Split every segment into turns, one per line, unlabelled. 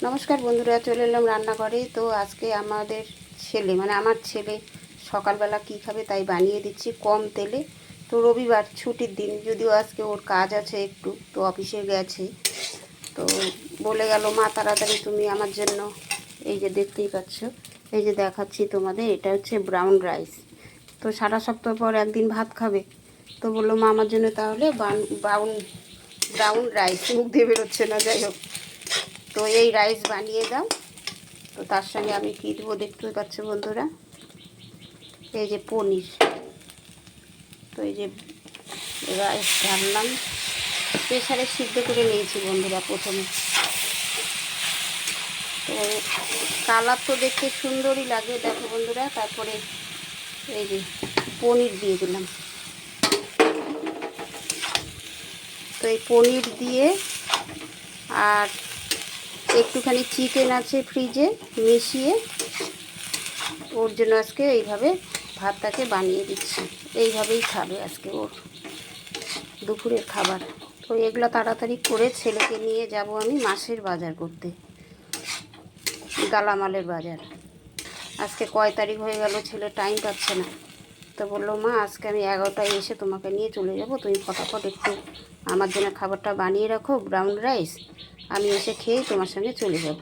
নমস্কার বন্ধুরা, চলে এলাম রান্নাঘরে। তো আজকে আমাদের ছেলে আমার ছেলে সকালবেলা কি খাবে তাই বানিয়ে দিচ্ছি কম তেলে। তো রবিবার ছুটির দিন, যদিও আজকে ওর কাজ আছে একটু, তো অফিসে গেছে। তো বলে গেল, মা তাড়াতাড়ি তুমি আমার জন্য, এই যে দেখতেই পাচ্ছ, এই যে দেখাচ্ছি তোমাদের, এটা হচ্ছে ব্রাউন রাইস। তো সারা সপ্তাহ পর একদিন ভাত খাবে, তো বললো মা আমার জন্য তাহলে ব্রাউন ব্রাউন রাইস, মুখ দিয়ে বেরোচ্ছে না, যাই হোক। তো এই রাইস বানিয়ে দাও। তো তার সঙ্গে আমি কী দেবো দেখতে পাচ্ছ বন্ধুরা, এই যে পনির। তো এই যে রাইস ঢাললাম, প্রেসারে সিদ্ধ করে নিয়েছি বন্ধুরা প্রথমে। তো কালার তো দেখতে সুন্দরই লাগে, দেখো বন্ধুরা। তারপরে এই যে পনির দিয়ে দিলাম। তো এই পনির দিয়ে আর একটুখানি চিকেন আছে ফ্রিজে, মিশিয়ে ওর জন্য আজকে এইভাবে ভাতটাকে বানিয়ে দিচ্ছি। এইভাবেই খাবে আজকে ওর দুপুরের খাবার। তো এগুলো তাড়াতাড়ি করে ছেলেকে নিয়ে যাব আমি মাসের বাজার করতে, গালামালের বাজার। আজকে কয় তারিখ হয়ে গেল, ছেলে টাইম পাচ্ছে না। তো বললো মা আজকে আমি 11টায় এসে তোমাকে নিয়ে চলে যাব, তুমি ফটাফট একটু আমার জন্য খাবারটা বানিয়ে রাখো ব্রাউন রাইস, আমি এসে খেয়েই তোমার সঙ্গে চলে যাব।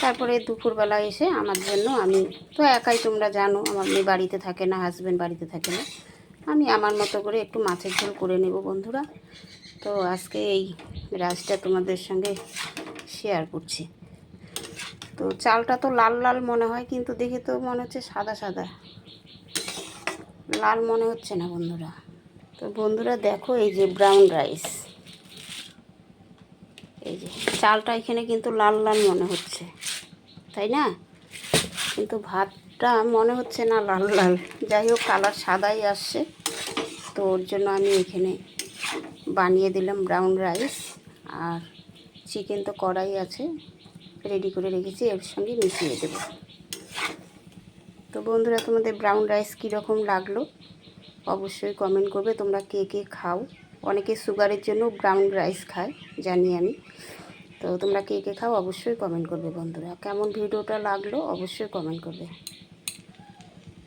তারপরে দুপুরবেলা এসে আমার জন্য, আমি তো একাই, তোমরা জানো আমার মেয়ে বাড়িতে থাকে না, হাজব্যান্ড বাড়িতে থাকে না, আমি আমার মতো করে একটু মাছের ঝোল করে নেব বন্ধুরা। তো আজকে এই রাইসটা তোমাদের সঙ্গে শেয়ার করছি। তো চালটা তো লাল লাল মনে হয়, কিন্তু দেখে তো মনে হচ্ছে সাদা সাদা, লাল মনে হচ্ছে না বন্ধুরা। তো বন্ধুরা দেখো, এই যে ব্রাউন রাইস, এই যে চালটা এখানে কিন্তু লাল লাল মনে হচ্ছে, তাই না? কিন্তু ভাতটা মনে হচ্ছে না লাল লাল। যাই হোক, কালার সাদাই আসছে। তো ওর জন্য আমি এখানে বানিয়ে দিলাম ব্রাউন রাইস। আর চিকেন তো কড়াই আছে, রেডি করে রেখেছি, এর সঙ্গে মিশিয়ে দেবো। তো বন্ধুরা, তোমাদের ব্রাউন রাইস কীরকম লাগলো অবশ্যই কমেন্ট করবে। তোমরা কে কে খাও? অনেকে সুগারের জন্য ব্রাউন রাইস খায়, জানি আমি। তো তোমরা কে কে খাও অবশ্যই কমেন্ট করবে বন্ধুরা। কেমন ভিডিওটা লাগলো অবশ্যই কমেন্ট করবে।